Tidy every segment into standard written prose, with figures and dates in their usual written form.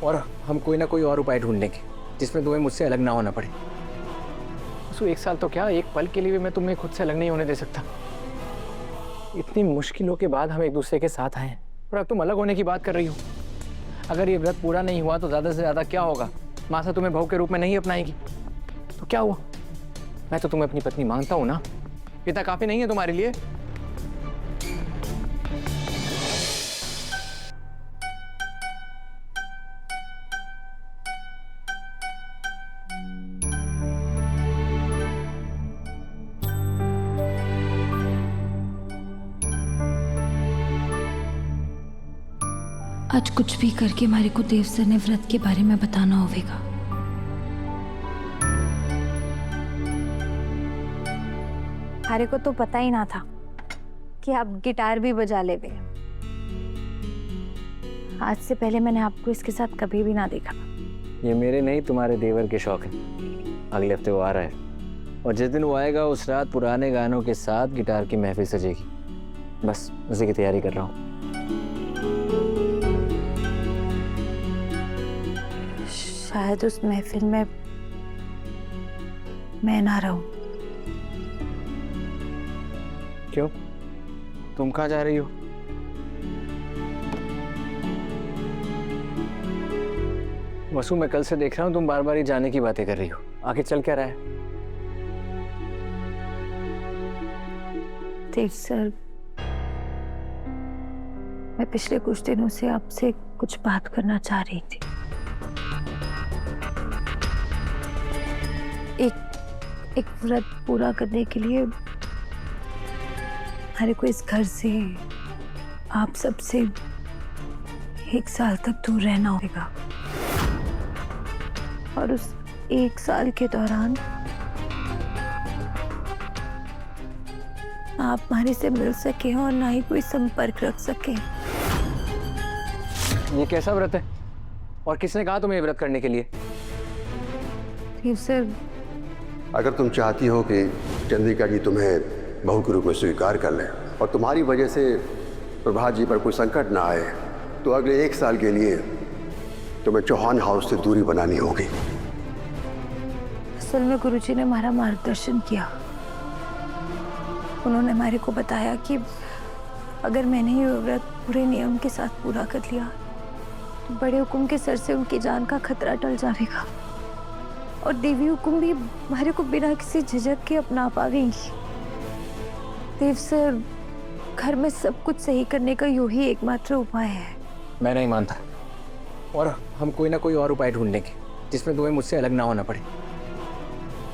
और हम कोई ना कोई और उपाय ढूंढ लेंगे जिसमें तुम्हें मुझसे अलग ना होना पड़े। बस 1 साल तो क्या, एक पल के लिए भी मैं तुम्हें खुद से अलग नहीं होने दे सकता। इतनी मुश्किलों के बाद हम एक दूसरे के साथ आए हैं और अब तुम अलग होने की बात कर रही हो। अगर ये व्रत पूरा नहीं हुआ तो ज़्यादा से ज़्यादा क्या होगा? मासा तुम्हें बहू के रूप में नहीं अपनाएगी तो क्या हुआ? मैं तो तुम्हें अपनी पत्नी मानता हूँ ना। पिता काफी नहीं है तुम्हारे लिए? आज कुछ भी करके हमारे को देव सर ने व्रत के बारे में बताना होगा। हमारे को तो पता ही ना था कि आप गिटार भी बजा लेते। आज से पहले मैंने आपको इसके साथ कभी भी ना देखा। ये मेरे नहीं तुम्हारे देवर के शौक है। अगले हफ्ते वो आ रहा है और जिस दिन वो आएगा उस रात पुराने गानों के साथ गिटार की महफिल सजेगी। बस उसी की तैयारी कर रहा हूँ। शायद उस महफिल में मैं ना रहूं। क्यों? तुम कहाँ जा रही हो? वसु, मैं कल से देख रहा हूँ तुम बार बार ही जाने की बातें कर रही हो। आखिर चल क्या रहा है? देव सर, मैं पिछले कुछ दिनों से आपसे कुछ बात करना चाह रही थी। एक व्रत पूरा करने के लिए हमारे को इस घर से, आप सबसे 1 साल तक दूर रहना होगा और उस 1 साल के दौरान आप हमारे से मिल सके और ना ही कोई संपर्क रख सके। ये कैसा व्रत है और किसने कहा तुम्हें ये व्रत करने के लिए? देव सर, अगर तुम चाहती हो कि चंद्रिका जी तुम्हें बहू के रूप में स्वीकार कर लें और तुम्हारी वजह से प्रभात जी पर कोई संकट ना आए, तो अगले 1 साल के लिए तुम्हें चौहान हाउस से दूरी बनानी होगी। असल में गुरुजी ने हमारा मार्गदर्शन किया। उन्होंने हमारे को बताया कि अगर मैंने ये व्रत पूरे नियम के साथ पूरा कर लिया तो बड़े हुकुम के सर से उनकी जान का खतरा टल जाएगा और देवी हुकुम भी हमारे को बिना किसी झिझक के अपना पावेंगी। देव सर, घर में सब कुछ सही करने का यू ही एकमात्र उपाय है। मैं नहीं मानता और हम कोई ना कोई और उपाय ढूंढ लेंगे जिसमें तुम्हें मुझसे अलग ना होना पड़े।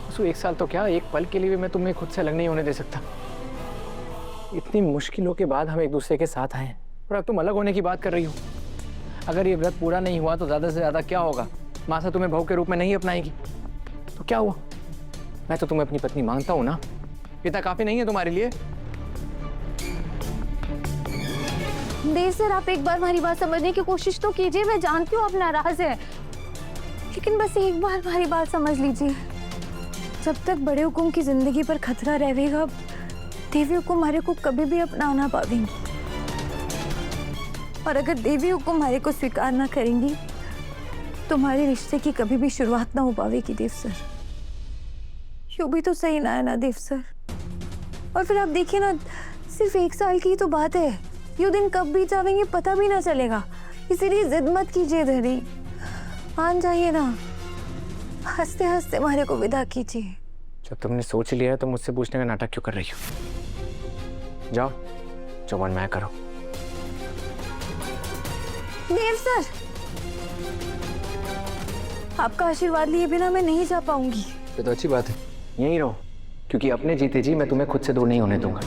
बस 1 साल तो क्या, एक पल के लिए भी मैं तुम्हें खुद से अलग नहीं होने दे सकता। इतनी मुश्किलों के बाद हम एक दूसरे के साथ आए हैं और अब तुम अलग होने की बात कर रही हो। अगर ये व्रत पूरा नहीं हुआ तो ज़्यादा से ज़्यादा क्या होगा? मासा तुम्हें बहू के रूप में नहीं अपनाएगी तो क्या हुआ? मैं तो तुम्हें अपनी पत्नी मानता हूँ ना। पिता काफी नहीं है तुम्हारे लिए? देव सर, आप एक बार हमारी बात समझने की कोशिश तो कीजिए। मैं जानती हूँ आप नाराज हैं, लेकिन बस एक बार हमारी बात समझ लीजिए। जब तक बड़े हुकुम की जिंदगी पर खतरा रहेगा, देवी हुकुम हमारे को कभी भी अपना ना पाएंगी और अगर देवी हुकुम हमारे को स्वीकार ना करेंगी तो हमारे रिश्ते की कभी भी शुरुआत ना हो पाएगी। देव सर, यूं भी तो सही ना है ना देव सर? और फिर आप देखिए ना, सिर्फ 1 साल की तो बात है। ये दिन कब बीत जाएंगे पता भी ना चलेगा। इसीलिए जिद मत कीजिए धरी, मान जाइए ना। हंसते हंसते हमारे को विदा कीजिए। जब तुमने सोच लिया है तो मुझसे पूछने का नाटक क्यों कर रही हो? जाओ, जो मन में करो। देव सर, आपका आशीर्वाद लिए बिना मैं नहीं जा पाऊंगी। ये तो अच्छी बात है, यहीं रहो, क्योंकि अपने जीते जी मैं तुम्हें खुद से दूर नहीं होने दूंगा।